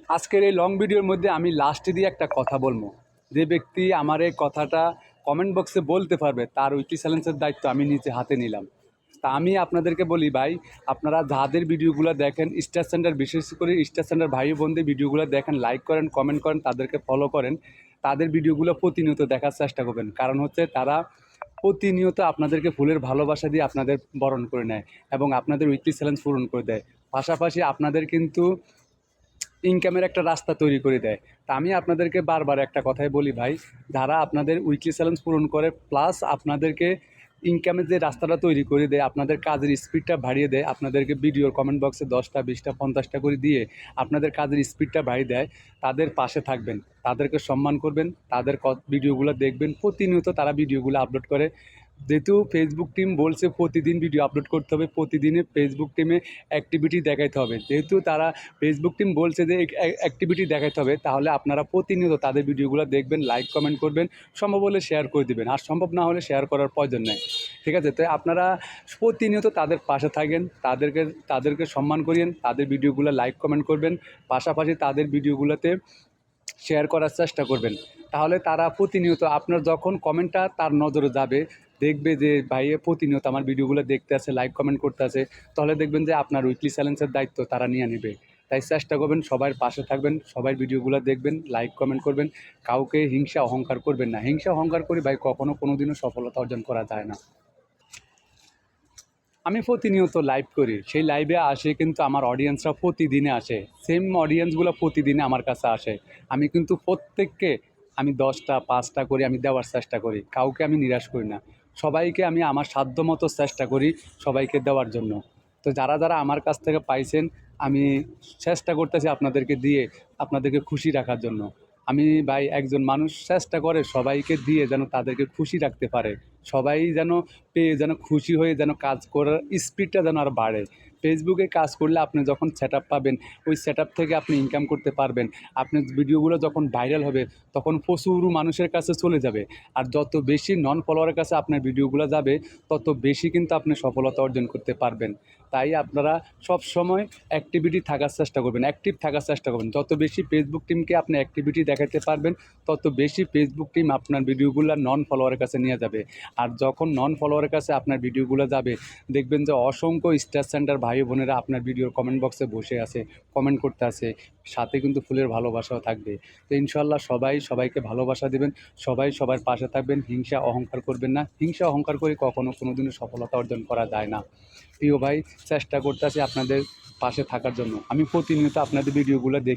আজকের এই লং ভিডিওর মধ্যে আমি লাস্টে দিয়ে একটা কথা বলবো। যে ব্যক্তি আমার এই কথাটা কমেন্ট বক্সে বলতে পারবে তার উইকলি চ্যালেঞ্জের দায়িত্ব আমি নিজে হাতে নিলাম। তা আমি আপনাদেরকে বলি ভাই, আপনারা যাদের ভিডিওগুলো দেখেন স্টার সেন্টার, বিশেষ করে স্টার সেন্টার ভাই বোনদের ভিডিওগুলো দেখেন, লাইক করেন, কমেন্ট করেন, তাদেরকে ফলো করেন, তাদের ভিডিওগুলো প্রতিনিয়ত দেখার চেষ্টা করবেন। কারণ হচ্ছে তারা প্রতিনিয়ত আপনাদেরকে ফুলের ভালোবাসা দিয়ে আপনাদের বরণ করে নেয় এবং আপনাদের উইকলি চ্যালেঞ্জ পূরণ করে দেয়। পাশাপাশি আপনাদের কিন্তু ইনকামের একটা রাস্তা তৈরি করে দেয়। তা আমি আপনাদেরকে বারবার একটা কথাই বলি ভাই, যারা আপনাদের উইকলি চ্যালেঞ্জ পূরণ করে প্লাস আপনাদেরকে ইনকামের যে রাস্তাটা তৈরি করে দেয়, আপনাদের কাজের স্পিডটা বাড়িয়ে দেয়, আপনাদেরকে ভিডিওর কমেন্ট বক্সে 10টা 20টা 50টা করে দিয়ে আপনাদের কাজের স্পিডটা বাড়িয়ে দেয়, তাদের পাশে থাকবেন, তাদেরকে সম্মান করবেন, তাদের ভিডিওগুলো দেখবেন। প্রতিনিয়ত তারা ভিডিওগুলো আপলোড করে। যেহেতু ফেসবুক টিম বলছে প্রতিদিন ভিডিও আপলোড করতে হবে, প্রতিদিনে ফেসবুক টিমে অ্যাক্টিভিটি দেখাইতে হবে, যেহেতু তারা ফেসবুক টিম বলছে যে অ্যাক্টিভিটি দেখাইতে হবে, তাহলে আপনারা প্রতিনিয়ত তাদের ভিডিওগুলো দেখবেন, লাইক কমেন্ট করবেন, সম্ভব হলে শেয়ার করে দেবেন, আর সম্ভব না হলে শেয়ার করার প্রয়োজন নেই। ঠিক আছে? তো আপনারা প্রতিনিয়ত তাদের পাশে থাকেন, তাদেরকে সম্মান করিয়েন, তাদের ভিডিওগুলো লাইক কমেন্ট করবেন, পাশাপাশি তাদের ভিডিওগুলোতে শেয়ার করার চেষ্টা করবেন। তাহলে তারা প্রতিনিয়ত আপনার যখন কমেন্টটা তার নজরে যাবে, দেখবে যে ভাই প্রতিনিয়ত আমার ভিডিওগুলো দেখতে আছে, লাইক কমেন্ট করতে আছে, তাহলে দেখবেন যে আপনার উইকলি চ্যালেঞ্জের দায়িত্ব তারা নিয়ে নেবে। তাই চেষ্টা করবেন, সবার পাশে থাকবেন, সবার ভিডিওগুলো দেখবেন, লাইক কমেন্ট করবেন, কাউকে হিংসা অহংকার করবেন না। হিংসা অহংকার করে ভাই কখনো কোনো দিনও সফলতা অর্জন করা যায় না। আমি প্রতিনিয়ত লাইভ করি, সেই লাইভে আসে কিন্তু আমার অডিয়েন্সরা প্রতিদিনে আসে, সেম অডিয়েন্সগুলো প্রতিদিনে আমার কাছে আসে। আমি কিন্তু প্রত্যেককে আমি 10টা 5টা করে আমি দেওয়ার চেষ্টা করি, কাউকে আমি নিরাশ করি না। সবাইকে আমি আমার সাধ্যমতো চেষ্টা করি সবাইকে দেওয়ার জন্য। তো যারা যারা আমার কাছ থেকে পাইছেন, আমি চেষ্টা করতেছি আপনাদেরকে দিয়ে আপনাদেরকে খুশি রাখার জন্য। আমি ভাই, একজন মানুষ চেষ্টা করে সবাইকে দিয়ে যেন তাদেরকে খুশি রাখতে পারে, সবাই যেন পেয়ে যেন খুশি হয়ে যেন কাজ করার স্পিডটা যেন আরও বাড়ে। ফেসবুকে কাজ করলে আপনি যখন সেটআপ পাবেন, ওই সেটআপ থেকে আপনি ইনকাম করতে পারবেন। আপনার ভিডিওগুলো যখন ভাইরাল হবে তখন প্রচুর মানুষের কাছে চলে যাবে। আর যত বেশি নন ফলোয়ারের কাছে আপনার ভিডিওগুলো যাবে, তত বেশি কিন্তু আপনি সফলতা অর্জন করতে পারবেন। তাই আপনারা সবসময় অ্যাক্টিভিটি থাকার চেষ্টা করবেন, অ্যাক্টিভ থাকার চেষ্টা করবেন। যত বেশি ফেসবুক টিমকে আপনি অ্যাক্টিভিটি দেখাতে পারবেন, তত বেশি ফেসবুক টিম আপনার ভিডিওগুলো নন ফলোয়ারের কাছে নিয়ে যাবে। আর যখন নন ফলোয়ারের কাছে আপনার ভিডিওগুলো যাবে, দেখবেন যে অসংখ্য স্টার সেন্টার ভাই বোনেরা আপনার ভিডিওর কমেন্ট বক্সে বসে আছে, কমেন্ট করতে আছে, সাথে কিন্তু ফুলের ভালোবাসাও থাকবে। তো ইনশাল্লাহ সবাই সবাইকে ভালোবাসা দেবেন, সবাই সবার পাশে থাকবেন, হিংসা অহংকার করবেন না। হিংসা অহংকার করে কখনো কোনো দিনও সফলতা অর্জন করা যায় না। প্রিয় ভাই, চেষ্টা করতেছি আপনাদের পাশে থাকার জন্য। আমি প্রতিনিয়ত আপনাদের ভিডিওগুলো দেখে